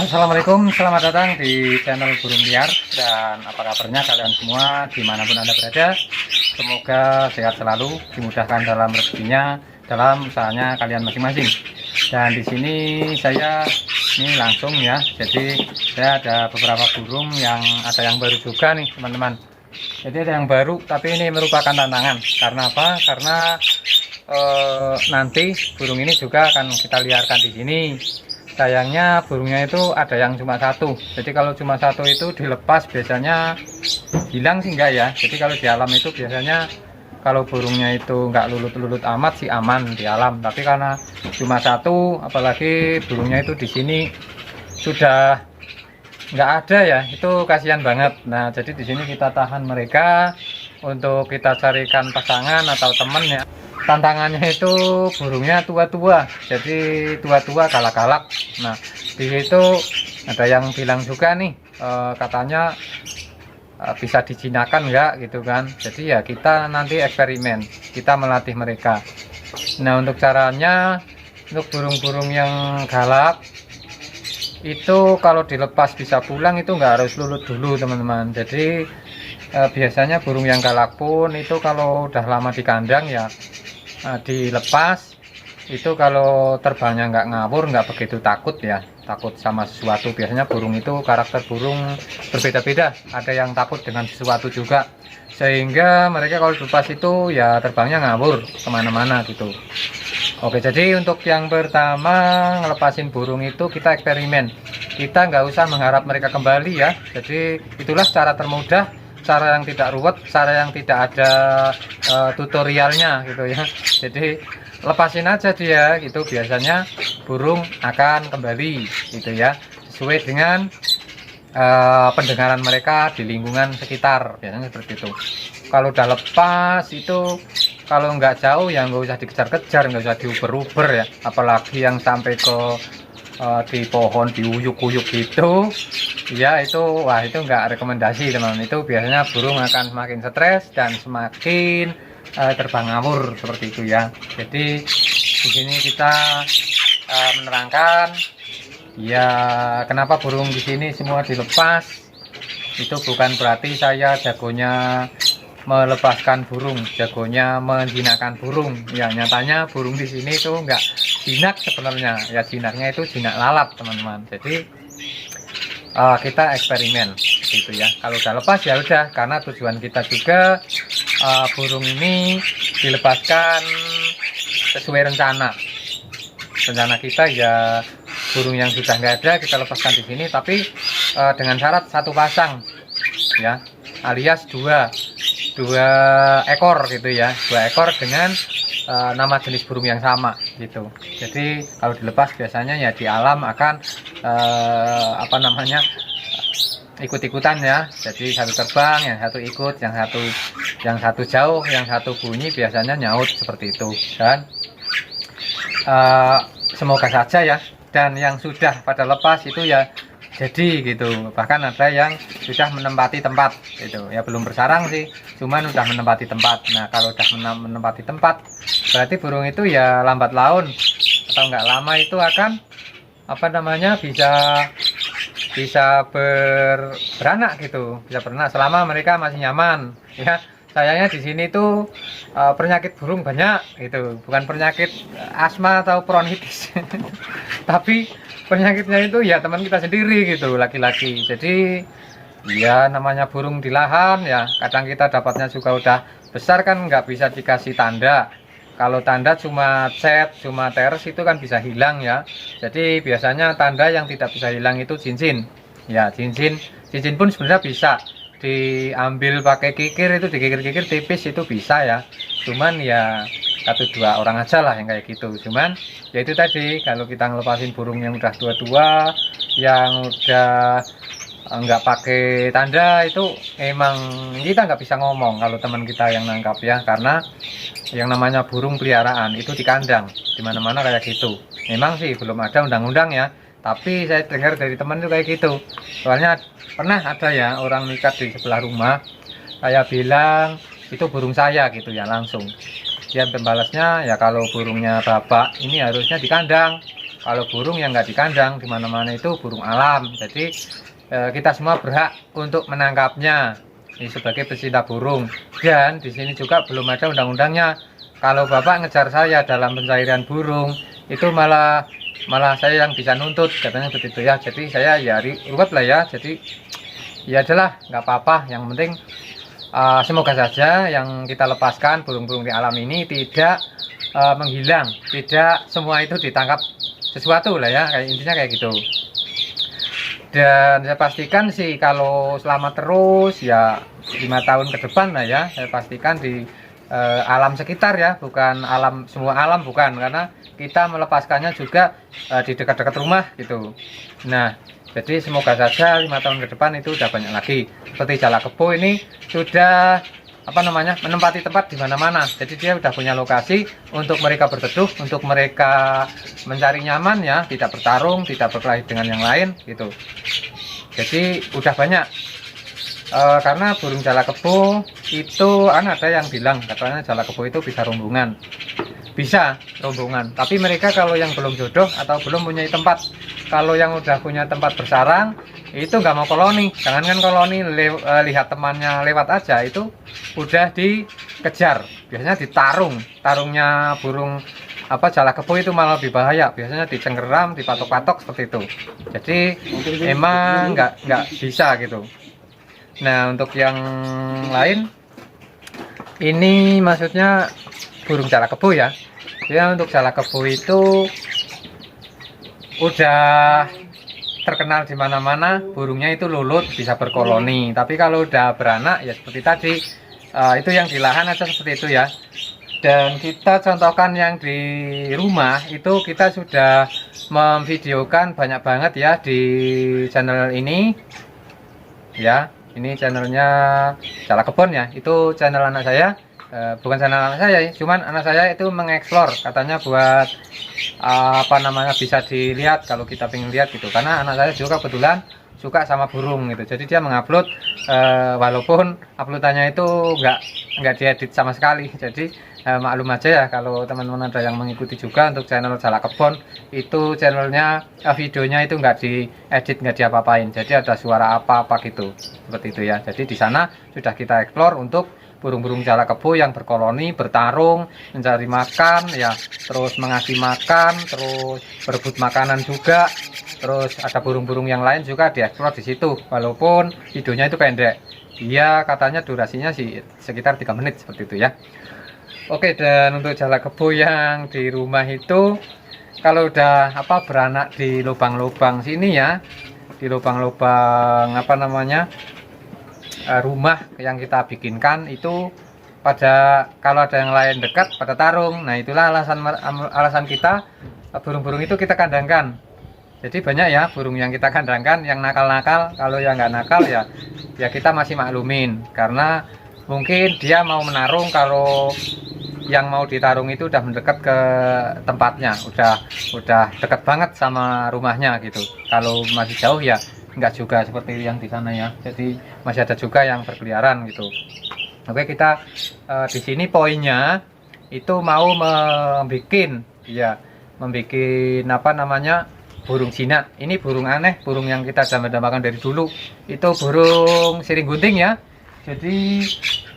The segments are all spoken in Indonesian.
Assalamualaikum, selamat datang di channel Burung Liar. Dan apa kabarnya kalian semua dimanapun Anda berada. Semoga sehat selalu, dimudahkan dalam rezekinya, dalam usahanya kalian masing-masing. Dan di sini saya ini langsung ya, jadi saya ada beberapa burung yang ada yang baru juga nih teman-teman. Jadi ada yang baru, tapi ini merupakan tantangan. Karena apa? Karena nanti burung ini juga akan kita liarkan di sini. Sayangnya burungnya itu ada yang cuma satu. Jadi kalau cuma satu itu dilepas biasanya hilang sih enggak ya. Jadi kalau di alam itu biasanya kalau burungnya itu enggak lulut-lulut amat sih aman di alam. Tapi karena cuma satu, apalagi burungnya itu di sini sudah enggak ada ya, itu kasihan banget. Nah jadi di sini kita tahan mereka untuk kita carikan pasangan atau temen ya. Tantangannya itu burungnya tua-tua, jadi tua-tua galak-galak. Nah di situ ada yang bilang juga nih katanya bisa dijinakan enggak gitu kan. Jadi ya kita nanti eksperimen, kita melatih mereka. Nah untuk caranya, untuk burung-burung yang galak itu kalau dilepas bisa pulang itu enggak harus lulut dulu teman-teman. Jadi biasanya burung yang galak pun itu kalau udah lama di kandang ya dilepas itu kalau terbangnya nggak ngawur, nggak begitu takut ya, takut sama sesuatu. Biasanya burung itu karakter burung berbeda-beda, ada yang takut dengan sesuatu juga, sehingga mereka kalau dilepas itu ya terbangnya ngawur kemana-mana gitu. Oke, jadi untuk yang pertama ngelepasin burung itu kita eksperimen, kita nggak usah mengharap mereka kembali ya. Jadi itulah cara termudah, cara yang tidak ruwet, cara yang tidak ada tutorialnya gitu ya. Jadi lepasin aja dia gitu, biasanya burung akan kembali gitu ya, sesuai dengan pendengaran mereka di lingkungan sekitar, biasanya seperti itu. Kalau udah lepas itu kalau nggak jauh ya nggak usah dikejar-kejar, nggak usah diuber-uber ya, apalagi yang sampai ke di pohon diuyuk-uyuk gitu ya, itu wah itu nggak rekomendasi teman-teman. Itu biasanya burung akan semakin stres dan semakin terbang ngawur seperti itu ya. Jadi di sini kita menerangkan ya kenapa burung di sini semua dilepas. Itu bukan berarti saya jagonya melepaskan burung, jagonya menjinakkan burung. Ya nyatanya burung di sini itu enggak jinak sebenarnya. Ya jinaknya itu jinak lalat teman-teman. Jadi kita eksperimen gitu ya. Kalau udah lepas ya udah, karena tujuan kita juga burung ini dilepaskan sesuai rencana. Rencana kita ya burung yang sudah nggak ada kita lepaskan di sini, tapi dengan syarat satu pasang ya, alias dua ekor gitu ya, 2 ekor dengan nama jenis burung yang sama gitu. Jadi kalau dilepas biasanya ya di alam akan apa namanya ikut-ikutan ya. Jadi satu terbang, yang satu ikut, yang satu jauh, yang satu bunyi, biasanya nyaut seperti itu. Dan semoga saja ya, dan yang sudah pada lepas itu ya jadi gitu. Bahkan ada yang sudah menempati tempat itu ya, belum bersarang sih, cuman udah menempati tempat. Nah kalau udah menempati tempat berarti burung itu ya lambat laun atau enggak lama itu akan apa namanya bisa beranak gitu, bisa beranak selama mereka masih nyaman ya. Sayangnya di sini tuh penyakit burung banyak gitu, bukan penyakit asma atau bronkitis tapi penyakitnya itu ya teman kita sendiri gitu, laki-laki. Jadi ya namanya burung di lahan ya, kadang kita dapatnya juga udah besar kan nggak bisa dikasih tanda. Kalau tanda cuma cat, cuma teres itu kan bisa hilang ya. Jadi biasanya tanda yang tidak bisa hilang itu cincin ya. Cincin pun sebenarnya bisa diambil pakai kikir, itu dikikir-kikir tipis itu bisa ya, cuman ya 1-2 orang aja lah yang kayak gitu. Cuman ya itu tadi, kalau kita ngelepasin burung yang udah tua-tua, yang udah nggak pakai tanda, itu emang kita nggak bisa ngomong kalau teman kita yang nangkap ya, karena yang namanya burung peliharaan itu di kandang dimana-mana kayak gitu. Memang sih belum ada undang-undang ya, tapi saya dengar dari teman itu kayak gitu. Soalnya pernah ada ya orang nikah di sebelah rumah, saya bilang itu burung saya gitu ya, langsung dia pembalasnya ya kalau burungnya bapak ini harusnya di kandang, Kalau burung yang nggak di kandang, di mana-mana itu burung alam. Jadi kita semua berhak untuk menangkapnya. Ini sebagai pecinta burung. Dan di sini juga belum ada undang-undangnya. Kalau Bapak ngejar saya dalam pencarian burung, itu malah saya yang bisa nuntut, katanya begitu ya. Jadi saya ya ruwet lah ya. Jadi ya adalah nggak apa-apa. Yang penting semoga saja yang kita lepaskan burung-burung di alam ini tidak menghilang, tidak semua itu ditangkap sesuatu lah ya, kayak intinya kayak gitu. Dan saya pastikan sih kalau selama terus ya 5 tahun ke depan lah ya, saya pastikan di alam sekitar ya, bukan alam, semua alam bukan, karena kita melepaskannya juga di dekat-dekat rumah gitu. Nah, jadi semoga saja 5 tahun ke depan itu udah banyak lagi. Seperti Jalak Kebo ini sudah menempati tempat di mana-mana. Jadi dia udah punya lokasi untuk mereka berteduh, untuk mereka mencari nyaman ya, tidak bertarung, tidak berkelahi dengan yang lain gitu. Jadi udah banyak. Karena burung Jalak Kebo itu ada yang bilang katanya Jalak Kebo itu bisa rombongan. Bisa rombongan, tapi mereka kalau yang belum jodoh atau belum punya tempat, kalau yang udah punya tempat bersarang itu nggak mau koloni. Jangankan koloni, lihat temannya lewat aja itu udah dikejar, biasanya ditarung. Tarungnya burung Jalak Kebo itu malah lebih bahaya, biasanya dicengkeram, dipatok-patok seperti itu. Jadi emang nggak bisa gitu. Nah, untuk yang lain ini maksudnya burung Jalak Kebo ya. Ya, untuk Jalak Kebo itu udah terkenal di mana-mana, burungnya itu lulut, bisa berkoloni. Tapi kalau udah beranak ya seperti tadi, itu yang di lahan aja seperti itu ya. Dan kita contohkan yang di rumah itu kita sudah memvideokan banyak banget ya di channel ini. Ya, ini channelnya Jalak Kebon ya. Itu channel anak saya. Bukan channel anak saya, cuman anak saya itu mengeksplor, katanya buat bisa dilihat kalau kita pengen lihat gitu. Karena anak saya juga kebetulan suka sama burung gitu, jadi dia mengupload walaupun uploadannya itu nggak diedit sama sekali. Jadi maklum aja ya kalau teman-teman ada yang mengikuti juga untuk channel Jalak Kebon, itu channelnya videonya itu nggak diedit, nggak diapa-apain, jadi ada suara apa-apa gitu, seperti itu ya. Jadi di sana sudah kita explore untuk burung-burung Jalak Kebo yang berkoloni, bertarung, mencari makan ya, terus mengasih makan, terus berebut makanan juga. Terus ada burung-burung yang lain juga dieksplor di situ, walaupun videonya itu pendek. Dia katanya durasinya sih sekitar 3 menit seperti itu ya. Oke, dan untuk Jalak Kebo yang di rumah itu kalau udah beranak di lubang-lubang sini ya, di lubang-lubang rumah yang kita bikinkan itu, kalau ada yang lain dekat pada tarung. Nah, itulah alasan kita burung-burung itu kita kandangkan. Jadi banyak ya burung yang kita kandangkan yang nakal-nakal. Kalau yang nggak nakal ya kita masih maklumin, karena mungkin dia mau menarung kalau yang mau ditarung itu udah mendekat ke tempatnya, udah dekat banget sama rumahnya gitu. Kalau masih jauh ya enggak juga seperti yang di sana ya. Jadi masih ada juga yang berkeliaran gitu. Oke, kita di sini poinnya itu mau membuat burung jinak. Ini burung aneh, burung yang kita dambakan dari dulu. Itu burung siring gunting ya. Jadi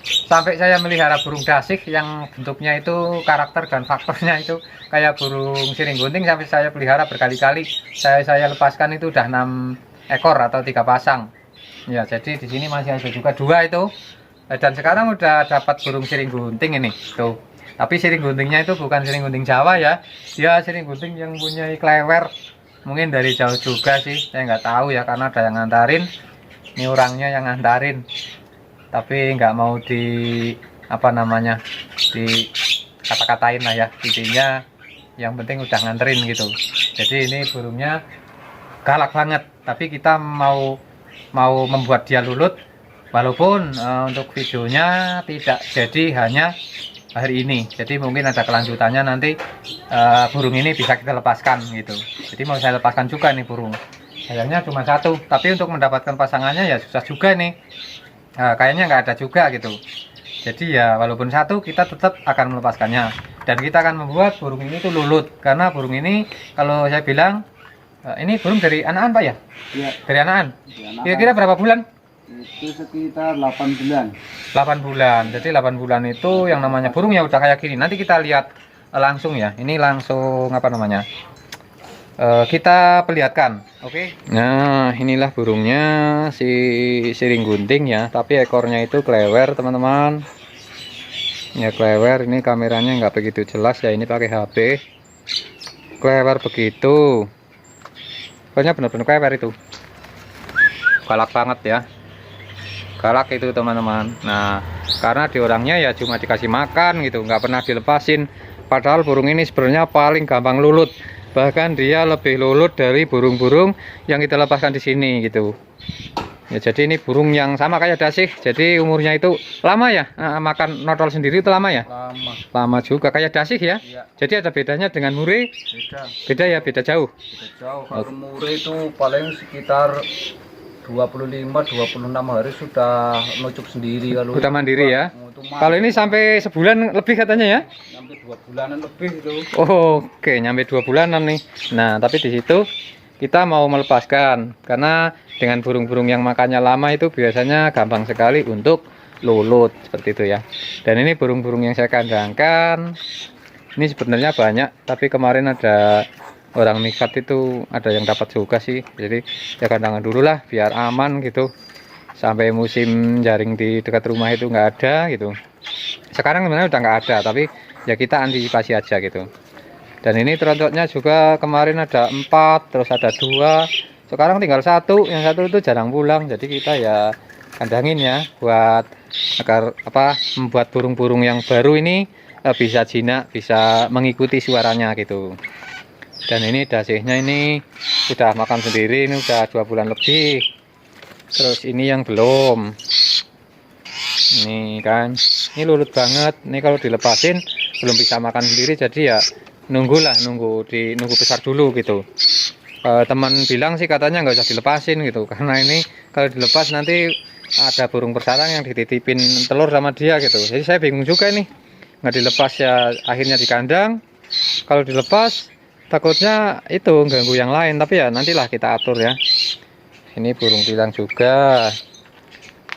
sampai saya melihara burung dasih yang bentuknya itu, karakter dan faktornya itu kayak burung siring gunting, sampai saya pelihara berkali-kali. Saya lepaskan itu udah 6 ekor atau 3 pasang ya. Jadi di sini masih ada juga 2 itu, dan sekarang udah dapat burung siring gunting ini tuh. Tapi siring guntingnya itu bukan siring gunting Jawa ya, dia siring gunting yang punya klewer, mungkin dari jauh juga sih, saya nggak tahu ya, karena ada yang ngantarin, ini orangnya yang ngantarin, tapi nggak mau di di kata-katain lah ya, intinya yang penting udah nganterin gitu. Jadi ini burungnya galak banget, tapi kita mau membuat dia lulut, walaupun untuk videonya tidak jadi hanya hari ini. Jadi mungkin ada kelanjutannya nanti, burung ini bisa kita lepaskan gitu. Jadi mau saya lepaskan juga nih burung, sayangnya cuma 1, tapi untuk mendapatkan pasangannya ya susah juga nih. Kayaknya nggak ada juga gitu. Jadi ya walaupun 1 kita tetap akan melepaskannya. Dan kita akan membuat burung ini tuh lulut, karena burung ini kalau saya bilang ini burung dari anakan Pak ya? Iya. Dari anakan. Anakan. Kira-kira berapa bulan? Itu sekitar 8 bulan. 8 bulan. Jadi 8 bulan itu yang namanya burung ya udah kayak gini. Nanti kita lihat langsung ya. Ini langsung apa namanya? Kita perlihatkan. Oke. Nah, inilah burungnya si siring gunting ya, tapi ekornya itu klewer, teman-teman. Ya klewer, ini kameranya nggak begitu jelas ya, ini pakai HP. Klewer begitu. Pokoknya benar-benar klewer itu. Galak banget ya. Galak itu teman-teman. Nah, karena di orangnya ya cuma dikasih makan gitu, nggak pernah dilepasin. Padahal burung ini sebenarnya paling gampang lulut. Bahkan dia lebih lulut dari burung-burung yang kita lepaskan di sini gitu. Ya, jadi ini burung yang sama kayak dasih. Jadi umurnya itu lama ya, makan nodol sendiri itu lama ya? Lama juga kayak dasih ya? Iya. Jadi ada bedanya dengan mure? Beda ya, beda jauh. Beda jauh. Kalau mure itu paling sekitar 25-26 hari sudah nucuk sendiri. Kalau udah mandiri ya? itu Kalau ini sampai sebulan lebih katanya ya? sampai 2 bulanan lebih itu. Oh, oke, nyampe 2 bulanan nih. Nah, tapi di situ kita mau melepaskan karena dengan burung-burung yang makannya lama itu biasanya gampang sekali untuk lulut seperti itu ya. Dan ini burung-burung yang saya kandangkan ini sebenarnya banyak, tapi kemarin ada orang nikat itu ada yang dapat juga sih. Jadi ya kandangkan dulu lah biar aman gitu. Sampai musim jaring di dekat rumah itu nggak ada gitu. Sekarang sebenarnya udah nggak ada, tapi ya kita antisipasi aja gitu. Dan ini terontoknya juga kemarin ada 4, terus ada 2, sekarang tinggal 1. Yang 1 itu jarang pulang, jadi kita ya kandangin ya buat agar apa, membuat burung-burung yang baru ini bisa jinak, bisa mengikuti suaranya gitu. Dan ini dasihnya ini udah makan sendiri, ini udah 2 bulan lebih. Terus ini yang belum. Ini kan, ini lulut banget. Ini kalau dilepasin belum bisa makan sendiri, jadi ya nunggu besar dulu gitu. Teman bilang sih katanya nggak usah dilepasin gitu, karena ini kalau dilepas nanti ada burung bersarang yang dititipin telur sama dia gitu. Jadi saya bingung juga nih, nggak dilepas ya akhirnya di kandang. Kalau dilepas takutnya itu ganggu yang lain, tapi ya nantilah kita atur ya. Ini burung tilang juga.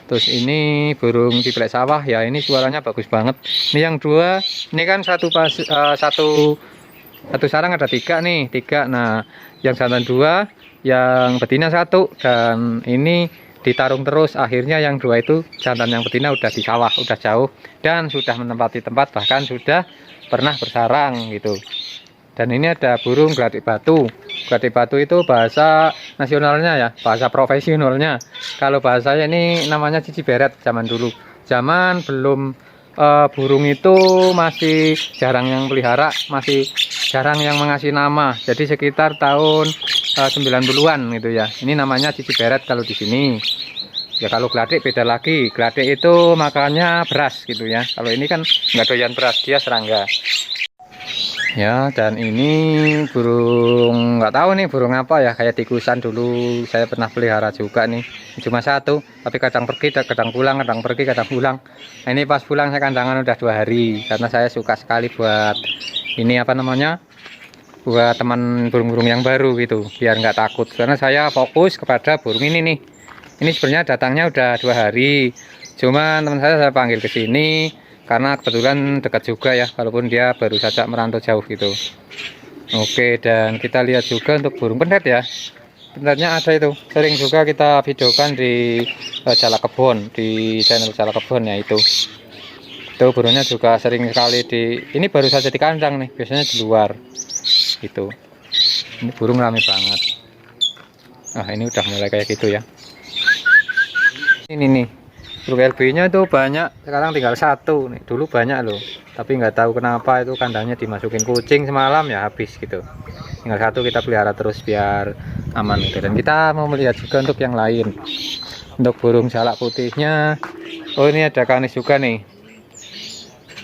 Terus ini burung tiplek sawah ya, ini suaranya bagus banget. Ini yang 2, ini kan satu sarang ada 3 nih, 3. Nah, yang jantan 2, yang betina 1, dan ini ditarung terus. Akhirnya yang 2 itu jantan yang betina udah di sawah, udah jauh dan sudah menempati tempat, bahkan sudah pernah bersarang gitu. Dan ini ada burung gelatik batu. Gelatik batu itu bahasa nasionalnya ya, bahasa profesionalnya. Kalau bahasanya ini namanya cici beret zaman dulu. Zaman belum burung itu masih jarang yang pelihara, masih jarang yang mengasih nama. Jadi sekitar tahun 90-an gitu ya. Ini namanya cici beret kalau di sini. Ya kalau gelatik beda lagi. Gelatik itu makannya beras gitu ya. Kalau ini kan nggak doyan beras, dia serangga. Ya, dan ini burung nggak tahu nih burung apa ya, kayak tikusan dulu saya pernah pelihara juga nih, cuma 1, tapi kadang pergi kadang pulang, kadang pergi kadang pulang. Nah, ini pas pulang saya kandangan udah 2 hari karena saya suka sekali buat ini apa namanya, buat teman burung-burung yang baru gitu, biar nggak takut, karena saya fokus kepada burung ini nih. Ini sebenarnya datangnya udah 2 hari, cuma teman saya panggil ke sini karena kebetulan dekat juga ya, walaupun dia baru saja merantau jauh gitu. Oke, dan kita lihat juga untuk burung pendet ya. Pendetnya ada itu, sering juga kita videokan di Jala Kebon, di channel Jala Kebon ya itu. Itu burungnya juga sering sekali ini baru saja di kandang nih, biasanya di luar gitu. Ini burung rame banget. Nah, ini udah mulai kayak gitu ya. Ini nih burung LB-nya itu banyak, sekarang tinggal 1 nih. Dulu banyak loh, tapi nggak tahu kenapa itu kandangnya dimasukin kucing semalam ya habis gitu. Tinggal 1 kita pelihara terus biar aman gitu. Dan kita mau melihat juga untuk yang lain. Untuk burung jalak putihnya, oh ini ada kanis juga nih.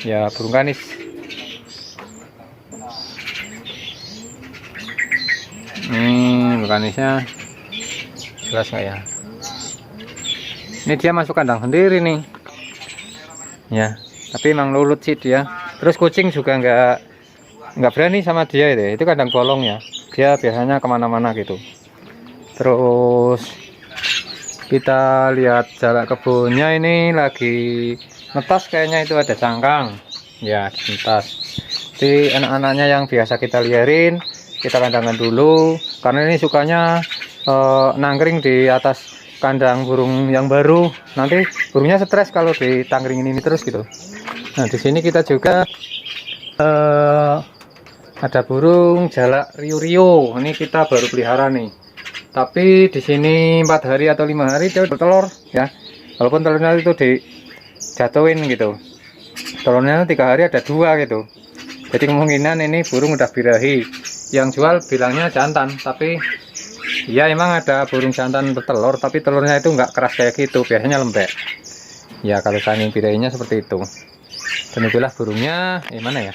Ya burung kanis. Kanisnya jelas nggak ya? Ini dia masuk kandang sendiri nih ya, tapi emang lulut sih dia. Terus kucing juga nggak berani sama dia itu kandang bolongnya. Dia biasanya kemana-mana gitu. Terus kita lihat jalak kebunnya ini lagi netas, kayaknya itu ada cangkang ya, netas. Jadi anak-anaknya yang biasa kita liarin kita kandangkan dulu, karena ini sukanya nangkring di atas kandang burung yang baru. Nanti burungnya stres kalau ditangkringin ini terus gitu. Nah di sini kita juga ada burung jalak rio-rio. Ini kita baru pelihara nih. Tapi di sini 4 hari atau 5 hari dia bertelur ya. Walaupun telurnya itu dijatuhin gitu. Telurnya 3 hari ada 2 gitu. Jadi kemungkinan ini burung udah birahi. Yang jual bilangnya jantan, tapi ya emang ada burung jantan bertelur, tapi telurnya itu nggak keras kayak gitu, biasanya lembek. Ya kalau saking birahinya seperti itu. Dan itulah burungnya, mana ya?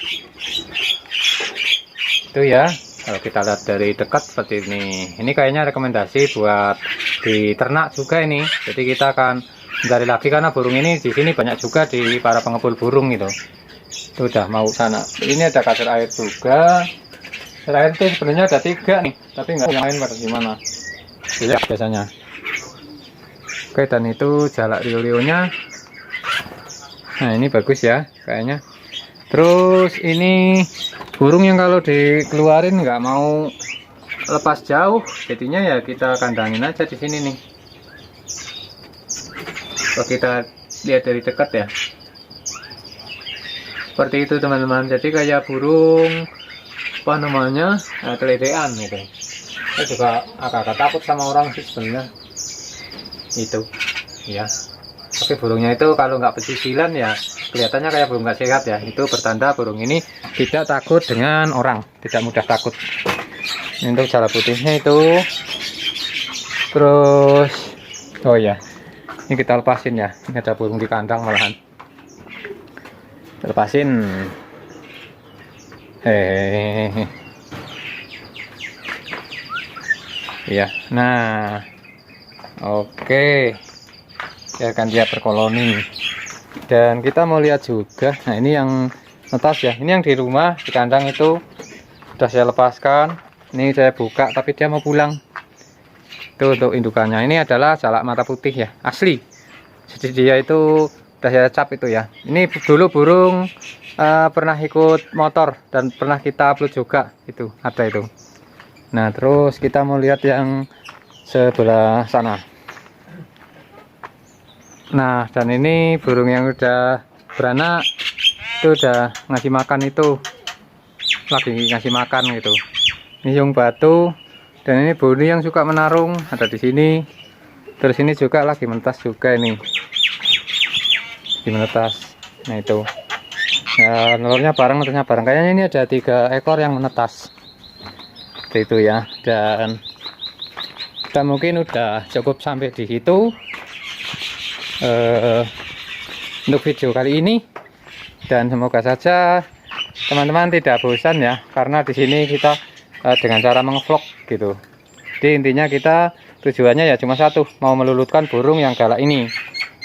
Itu ya, kalau kita lihat dari dekat seperti ini. Ini kayaknya rekomendasi buat diternak juga ini. Jadi kita akan cari lagi karena burung ini di sini banyak juga di para pengepul burung gitu. Itu udah mau sana. Ini ada kasur air juga. Kasur air itu sebenarnya ada 3 nih, tapi nggak yang lain pada gimana. Ya biasanya. Oke, dan itu jalak rio-rionya. Nah ini bagus ya kayaknya. Terus ini burung yang kalau dikeluarin nggak mau lepas jauh, jadinya ya kita kandangin aja di sini nih. Kalau kita lihat dari dekat ya, seperti itu teman-teman. Jadi kayak burung apa namanya, teledean gitu. Saya juga agak takut sama orang sih sebenarnya itu ya. Tapi burungnya itu kalau nggak pesisilan ya kelihatannya kayak burung nggak sehat ya. Itu bertanda burung ini tidak takut dengan orang, tidak mudah takut. Ini untuk jalak putihnya itu. Terus oh ya, ini kita lepasin ya. Ini ada burung di kandang malahan. Lepasin. Hehehe. Ya, nah, oke. Biarkan dia berkoloni. Dan kita mau lihat juga. Nah ini yang netas ya. Ini yang di rumah di kandang itu sudah saya lepaskan. Ini saya buka tapi dia mau pulang. Itu untuk indukannya. Ini adalah jalak mata putih ya, asli. Jadi dia itu udah saya cap itu ya. Ini dulu burung pernah ikut motor dan pernah kita upload juga, itu ada itu. Nah terus kita mau lihat yang sebelah sana. Nah dan ini burung yang udah beranak itu udah ngasih makan, itu lagi ngasih makan gitu. Ini yung batu, dan ini burung yang suka menarung ada di sini. Terus ini juga lagi menetas juga ini, di menetas. Nah itu nah, telurnya bareng, netasnya bareng. Kayaknya ini ada 3 ekor yang menetas seperti itu ya. Dan kita mungkin udah cukup sampai di situ untuk video kali ini, dan semoga saja teman-teman tidak bosan ya, karena di sini kita dengan cara mengvlog gitu. Jadi intinya kita tujuannya ya cuma satu, mau melulutkan burung yang galak ini.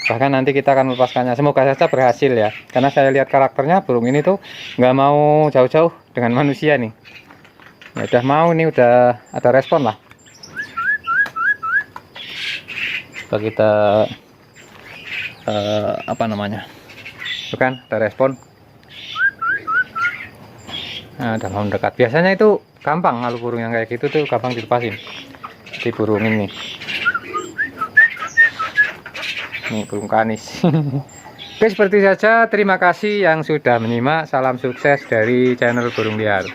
Bahkan nanti kita akan melepaskannya, semoga saja berhasil ya, karena saya lihat karakternya burung ini tuh nggak mau jauh-jauh dengan manusia nih. Ya udah mau, ini udah ada respon lah. Coba kita apa namanya, itu kan ada respon. Nah udah mau mendekat. Biasanya itu gampang, kalau burung yang kayak gitu tuh gampang dilepasin. Di burung ini burung kanis. Oke, seperti saja. Terima kasih yang sudah menyimak. Salam sukses dari channel Burung Liar.